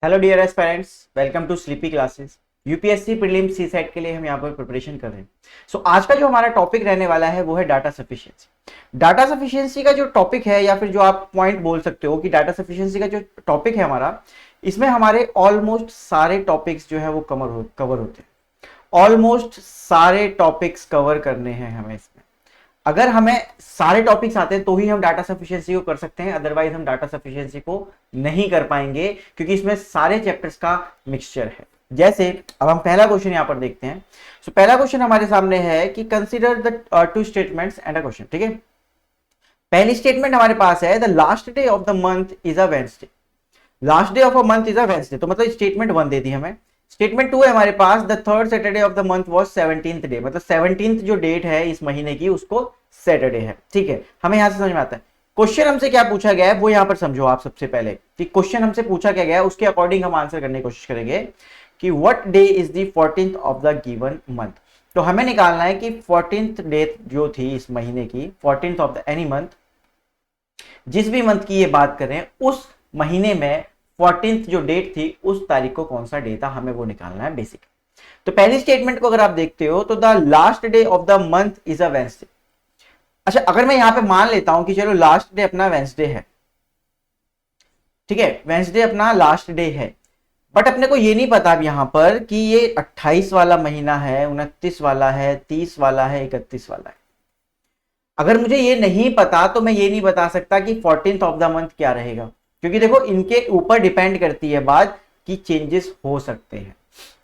Hello dear aspirants, welcome to sleepy classes. UPSC prelims CSAT के लिए हम यहाँ पर प्रिपरेशन कर रहे हैं। आज का जो हमारा टॉपिक रहने वाला है वो है डाटा सफिशिएंसी। डाटा सफिशिएंसी का जो टॉपिक है या फिर जो आप पॉइंट बोल सकते हो कि डाटा सफिशिएंसी का जो टॉपिक है हमारा, इसमें हमारे ऑलमोस्ट सारे टॉपिक्स जो है वो कवर होते हैं। ऑलमोस्ट सारे टॉपिक्स कवर करने हैं हमें इसमें। अगर हमें सारे टॉपिक्स आते हैं तो ही हम डाटा सफिशिएंसी को कर सकते हैं, अदरवाइज हम डाटा सफिशिएंसी को नहीं कर पाएंगे क्योंकि इसमें सारे चैप्टर्स का मिक्सचर है। जैसे अब हम पहला क्वेश्चन यहां पर देखते हैं। पहला क्वेश्चन हमारे सामने है कि consider the two statements and a question. ठीक है, पहली स्टेटमेंट हमारे पास है the last day of the month is a Wednesday. Last day of a month is a Wednesday, तो मतलब स्टेटमेंट 1 दे दी हमें। स्टेटमेंट 2 है हमारे पास the third Saturday of the month was 17th day, मतलब 17th जो डेट है इस महीने की उसको सैटरडे है। ठीक है, हमें यहां से समझ में आता है। क्वेश्चन हमसे क्या पूछा गया है वो यहां पर समझो आप सबसे पहले कि क्वेश्चन हमसे पूछा क्या गया है, उसके अकॉर्डिंग हम आंसर करने की कोशिश करेंगे कि what day is the 14th of the given month. तो हमें निकालना है कि 14th डेट जो थी इस महीने की, 14th of the any month, जिस भी मंथ की ये बात करें उस महीने में 14th जो डेट थी उस तारीख को कौन सा डे था, हमें वो निकालना है बेसिक। तो पहली स्टेटमेंट को अगर आप देखते हो तो the last day of the month is a Wednesday. अच्छा, अगर मैं यहां पे मान लेता हूं कि चलो लास्ट डे अपना वेडनेसडे है, ठीक है, वेडनेसडे अपना लास्ट डे है, बट अपने को ये नहीं पता अब यहां पर कि ये 28 वाला महीना है, 29 वाला है, 30 वाला है, 31 वाला है। अगर मुझे ये नहीं पता तो मैं ये नहीं बता सकता कि 14th ऑफ द मंथ क्या रहेगा, क्योंकि देखो इनके ऊपर डिपेंड करती है बात कि चेंजेस हो सकते हैं,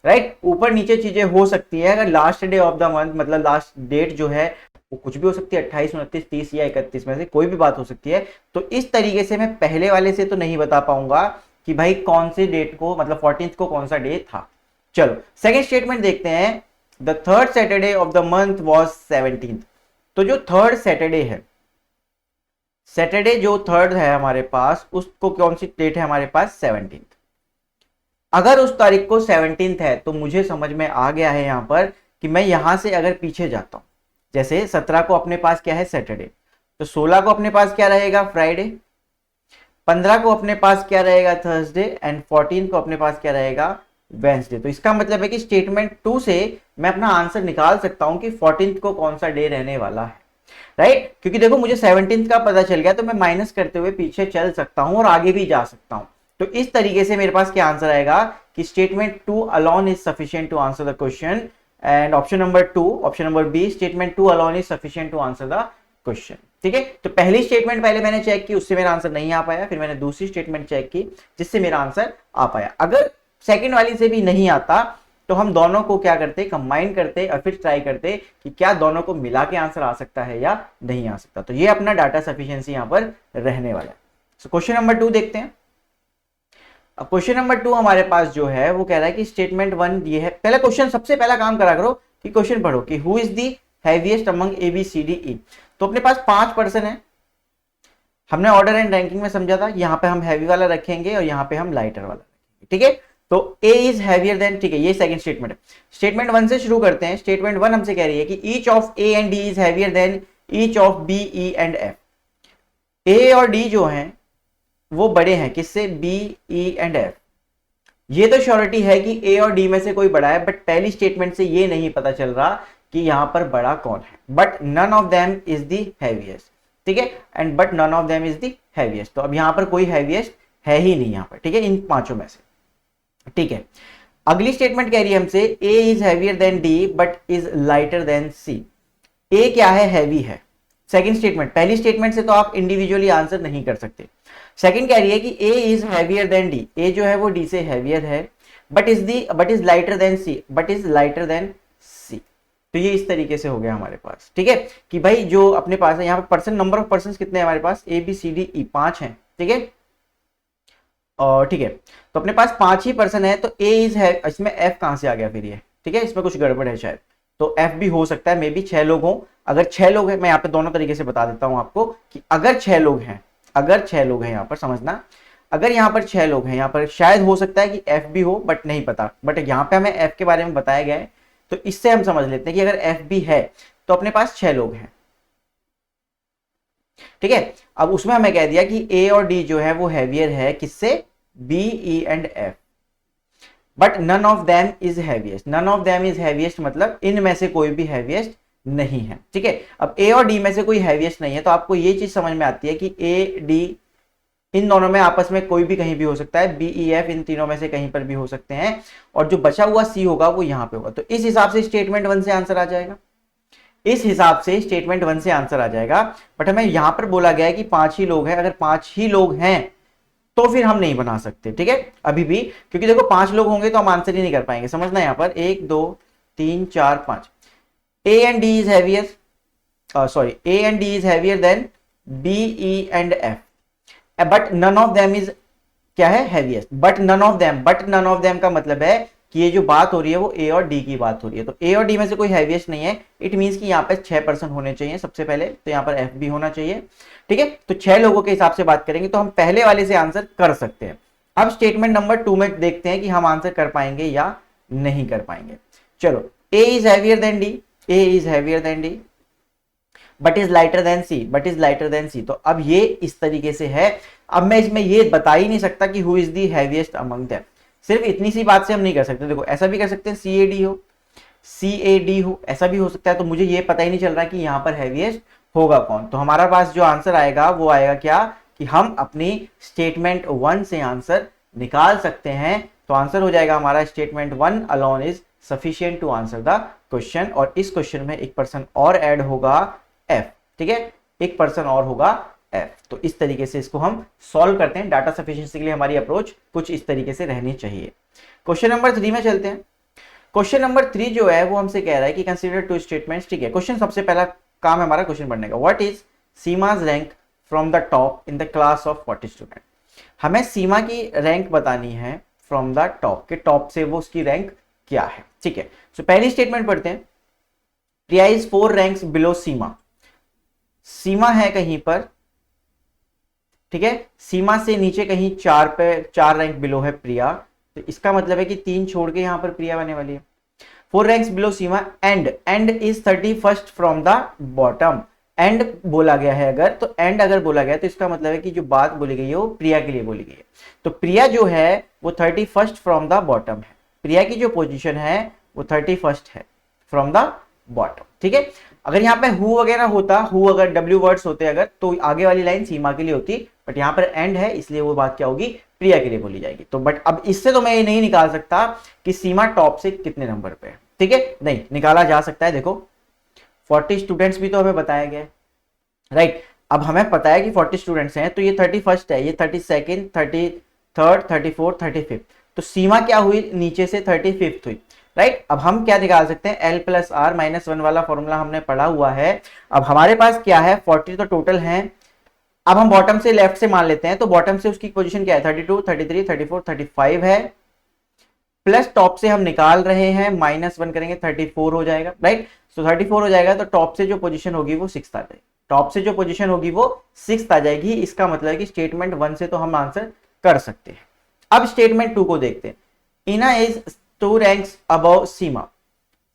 राइट। ऊपर नीचे चीजें हो सकती है। अगर last day of the month मतलब लास्ट डेट जो है वो कुछ भी हो सकती है, 28, 29, 30 या 31 में से कोई भी बात हो सकती है। तो इस तरीके से मैं पहले वाले से तो नहीं बता पाऊंगा कि भाई कौन से डेट को, मतलब 14th को कौन सा डे था। चलो सेकेंड स्टेटमेंट देखते हैं। The third Saturday of the month was 17th। तो जो थर्ड सैटरडे है, सैटरडे जो थर्ड है हमारे पास, उसको कौन सी डेट है हमारे पास, 17th। अगर उस तारीख को 17th है तो मुझे समझ में आ गया है यहां पर कि मैं यहां से अगर पीछे जाता हूं, जैसे 17 को अपने पास क्या है, सैटरडे, तो 16 को अपने पास क्या रहेगा, फ्राइडे, 15 को अपने पास क्या रहेगा, थर्सडे, एंड 14 को अपने पास क्या रहेगा, वेंसडे। तो इसका मतलब है कि स्टेटमेंट 2 से मैं अपना आंसर निकाल सकता हूं कि 14th को कौन सा डे रहने वाला है, राइट। क्योंकि देखो मुझे 17th का पता चल गया तो मैं माइनस करते हुए पीछे चल सकता हूं और आगे भी जा सकता हूं। तो इस तरीके से मेरे पास क्या आंसर आएगा कि statement 2 alone is sufficient to answer the question, and option number 2, option number B, statement 2 alone is sufficient to answer the question. ठीक है, तो पहली स्टेटमेंट पहले मैंने चेक की, उससे मेरा आंसर नहीं आ पाया, फिर मैंने दूसरी स्टेटमेंट चेक की जिससे मेरा आंसर आ पाया। अगर सेकंड वाली से भी नहीं आता तो हम दोनों को क्या करते, कंबाइन करते और फिर ट्राई करते कि क्या दोनों को मिला के आंसर आ सकता है या नहीं आ सकता। तो ये अपना डाटा सफिशिएंसी यहां पर रहने वाला है। क्वेश्चन नंबर 2 देखते हैं। अब क्वेश्चन नंबर 2 हमारे पास जो है वो कह रहा है कि स्टेटमेंट 1 ये है। पहला क्वेश्चन, सबसे पहला काम करा करो कि क्वेश्चन पढ़ो कि who is the heaviest among A B C D E. तो अपने पास 5 पर्सन है, हमने ऑर्डर एंड रैंकिंग में समझा था, यहाँ पे हम हैवी वाला रखेंगे और यहाँ पे हम लाइटर वाला रखेंगे। ठीक है, तो ए इज हैवियर देन, ठीक है, ये सेकंड स्टेटमेंट है। स्टेटमेंट 1 से शुरू करते हैं। स्टेटमेंट 1 हमसे कह रही है कि each of A and D is heavier than each of B, E and F. A और डी जो हैं वो बड़े हैं किससे, बी, ई एंड एफ। ये तो श्योरिटी है कि ए और डी में से कोई बड़ा है, बट पहली स्टेटमेंट से ये नहीं पता चल रहा कि यहां पर बड़ा कौन है। But none of them is the heaviest, ठीक है, and but none of them is the heaviest. तो अब यहां पर कोई हैवीएस्ट है ही नहीं यहां पर, ठीक है, इन पांचों में से। ठीक है, अगली स्टेटमेंट कह रही है हमसे A is heavier than D but is lighter than C. A क्या है, हैवी है। सेकंड स्टेटमेंट, पहली स्टेटमेंट से तो आप इंडिविजुअली आंसर नहीं कर सकते। सेकंड कह रही है कि A is heavier than D, A जो है वो डी से हैवियर है, but is lighter than C, but is lighter than C. तो ये इस तरीके से हो गया हमारे पास। ठीक है, कि भाई जो अपने पास है यहाँ पे पर्सन, नंबर ऑफ पर्सन कितने हैं हमारे पास, ए बी सी डी ई, 5 हैं। ठीक है, और ठीक है, तो अपने पास 5 ही पर्सन है, तो ए इज है, इसमें एफ कहां से आ गया फिर ये, ठीक है, इसमें कुछ गड़बड़ है शायद, तो एफ भी हो सकता है, मे बी 6 लोग हों। अगर 6 लोग हैं, मैं यहाँ पे दोनों तरीके से बता देता हूं आपको कि अगर 6 लोग हैं, अगर 6 लोग हैं यहाँ पर समझना, अगर यहाँ पर 6 लोग हैं, यहाँ पर शायद हो सकता है कि एफ भी हो, बट नहीं पता, बट यहाँ पे हमें एफ के बारे में बताया गया है, तो इससे हम समझ लेते हैं कि अगर एफ भी है तो अपने पास 6 लोग हैं। ठीक है, अब उसमें हमें कह दिया कि ए और डी जो है वो हैवियर है किससे, B, E and F. But none of them is heaviest. None of them is heaviest मतलब इनमें से कोई भी हैवीएस्ट नहीं है, ठीक है। अब ए और डी में से कोई हैवीएस्ट नहीं है, तो आपको ये चीज समझ में आती है कि ए डी इन दोनों में आपस में कोई भी कहीं भी हो सकता है, बी ई एफ इन तीनों में से कहीं पर भी हो सकते हैं, और जो बचा हुआ सी होगा वो यहां पे होगा। तो इस हिसाब से स्टेटमेंट 1 से आंसर आ जाएगा, इस हिसाब से स्टेटमेंट 1 से आंसर आ जाएगा। बट हमें यहां पर बोला गया है कि 5 ही लोग हैं, अगर 5 ही लोग हैं तो फिर हम नहीं बना सकते, ठीक है अभी भी, क्योंकि देखो 5 लोग होंगे तो हम आंसर ही नहीं कर पाएंगे। समझना यहां पर 1 2 3 4 5 A and D is heavier, sorry A and D is heavier than B E and F, but none of them is क्या है heaviest. But none of them का मतलब है कि ये जो बात हो रही है वो ए और डी की बात हो रही है, तो ए और डी में से कोई हैवीएस्ट नहीं है। इट मींस कि यहाँ पे 6% होने चाहिए सबसे पहले, तो यहाँ पर एफ भी होना चाहिए, ठीक है। तो 6 लोगों के हिसाब से बात करेंगे तो हम पहले वाले से आंसर कर सकते हैं। अब स्टेटमेंट नंबर 2 में देखते हैं कि हम आंसर कर पाएंगे या नहीं कर पाएंगे। चलो, A is heavier than D, A is heavier than D, but is lighter than C, but is lighter than C. तो अब ये इस तरीके से है। अब मैं इसमें ये बता ही नहीं सकता कि who is the heaviest among them, सिर्फ इतनी सी बात से हम नहीं कर सकते। देखो ऐसा भी कर सकते हैं सी ए डी हो, सी ए डी हो, ऐसा भी हो सकता है। तो मुझे ये पता ही नहीं चल रहा कि यहाँ पर हैवीएस्ट होगा कौन। तो हमारा पास जो आंसर आएगा वो आएगा क्या, कि हम अपनी स्टेटमेंट 1 से आंसर निकाल सकते हैं। तो आंसर हो जाएगा हमारा statement 1 alone is sufficient to answer the question. और इस क्वेश्चन में एक पर्सन और ऐड होगा एफ, ठीक है, एक पर्सन और होगा एफ। तो इस तरीके से इसको हम सॉल्व करते हैं। डाटा सफिशिएंसी के लिए हमारी अप्रोच कुछ इस तरीके से रहनी चाहिए। क्वेश्चन नंबर 3 में चलते हैं। क्वेश्चन नंबर 3 जो है वो हमसे कह रहा है कि कंसीडर टू स्टेटमेंट्स, ठीक है। क्वेश्चन सबसे पहला काम है हमारा क्वेश्चन पढ़ने का। What is Seema's rank from the top in the class of 40 student. हमें सीमा की रैंक बतानी है फ्रॉम द टॉप, के टॉप से वो उसकी रैंक क्या है, ठीक है। तो पहली स्टेटमेंट पढ़ते हैं। प्रिया इज 4 रैंक्स बिलो सीमा। सीमा है कहीं पर, ठीक है, सीमा से नीचे कहीं 4 रैंक बिलो है प्रिया। तो इसका मतलब है कि 3 छोड़ के यहां पर प्रिया बने वाली है। 4 ranks below Seema and is 31st from the bottom. And बोला गया है अगर, तो एंड अगर बोला गया तो इसका मतलब है कि जो बात बोली गई है वो प्रिया के लिए बोली गई है। तो प्रिया जो है वो 31st फ्रॉम द बॉटम है। प्रिया की जो पोजीशन है वो 31st है फ्रॉम द बॉटम, ठीक है। अगर यहाँ पे हु वगैरह होता, हु अगर डब्ल्यू वर्ड्स होते अगर, तो आगे वाली लाइन सीमा के लिए होती, बट यहाँ पर एंड है इसलिए वो बात क्या होगी, प्रिया के लिए बोली जाएगी। तो बट अब इससे तो मैं ये नहीं निकाल सकता कि सीमा टॉप से कितने नंबर पे है, ठीक है, नहीं निकाला जा सकता है। देखो 40 स्टूडेंट्स भी तो हमें बताया गया है, राइट। अब हमें पता है कि 40 स्टूडेंट्स हैं, तो ये 31st है, ये 32nd, 33rd, 34th, 35th। तो सीमा क्या हुई, नीचे से 35th हुई, राइट। अब हम क्या निकाल सकते हैं, L प्लस आर माइनस 1 वाला फॉर्मूला हमने पढ़ा हुआ है। अब हमारे पास क्या है, 40 तो टोटल है। अब हम बॉटम से लेफ्ट से मान लेते हैं, तो बॉटम से उसकी पोजीशन क्या है, 32, 33, 34, 35 है। प्लस टॉप से हम निकाल रहे हैं, -1 करेंगे 34 हो जाएगा, राइट। तो 34 हो जाएगा, तो टॉप से जो पोजीशन होगी वो 6th आ जाएगी। टॉप से जो पोजीशन होगी वो 6th आ जाएगी। इसका मतलब है कि स्टेटमेंट 1 से तो हम आंसर कर सकते हैं। अब स्टेटमेंट 2 को देखते हैं। इना इज 2 रैंक्स अबव सीमा।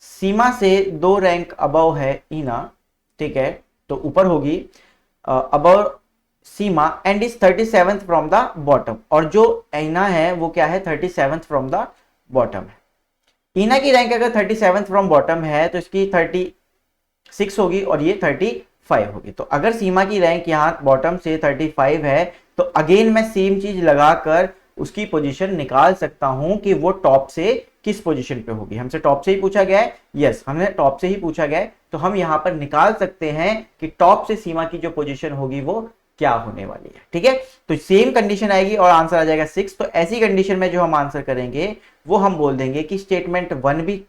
सीमा से 2 रैंक अबव है इना, ठीक है, तो ऊपर होगी above Seema and is 37th from the bottom. और जो इना है वो क्या है, 37th फ्रॉम द बॉटम है। इना की रैंक अगर 37th फ्रॉम बॉटम है तो इसकी 36 होगी और ये 35 होगी। तो अगर सीमा की रैंक यहाँ बॉटम से 35 है तो अगेन मैं सेम चीज लगाकर उसकी पोजीशन निकाल सकता हूं कि वो टॉप से किस पोजीशन पे होगी। हमसे टॉप से ही पूछा गया है, यस हमने टॉप से ही पूछा गया है, तो हम यहां पर निकाल सकते हैं कि टॉप से सीमा की जो पोजीशन होगी वो क्या होने वाली है, ठीक है। तो सेम कंडीशन आएगी और आंसर आ जाएगा 6। तो ऐसी कंडीशन में जो हम आंसर करेंगे वो हम बोल देंगे कि स्टेटमेंट 1 भी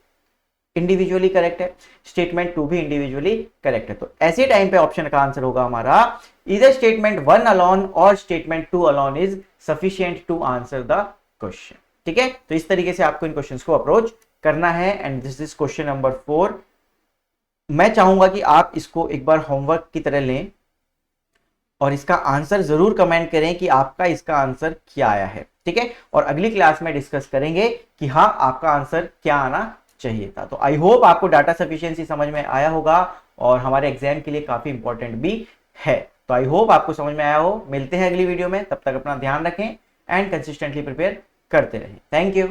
इंडिविजुअली करेक्ट है, स्टेटमेंट 2 भी इंडिविजुअली करेक्ट है। तो ऐसे टाइम पे ऑप्शन का आंसर होगा हमारा इधर स्टेटमेंट 1 अलोन और statement 2 alone is sufficient to answer the question, ठीक है। तो इस तरीके से आपको इन क्वेश्चंस को अप्रोच करना है and this is question number 4। मैं चाहूंगा कि आप इसको एक बार होमवर्क की तरह लें और इसका आंसर जरूर कमेंट करें कि आपका इसका आंसर क्या आया है, ठीक है। और अगली क्लास में डिस्कस करेंगे कि हाँ आपका आंसर क्या आना चाहिए था। तो आई होप आपको डाटा सफिशिएंसी समझ में आया होगा और हमारे एग्जाम के लिए काफी इंपॉर्टेंट भी है। तो आई होप आपको समझ में आया हो। मिलते हैं अगली वीडियो में, तब तक अपना ध्यान रखें एंड कंसिस्टेंटली प्रिपेयर करते रहें। Thank you.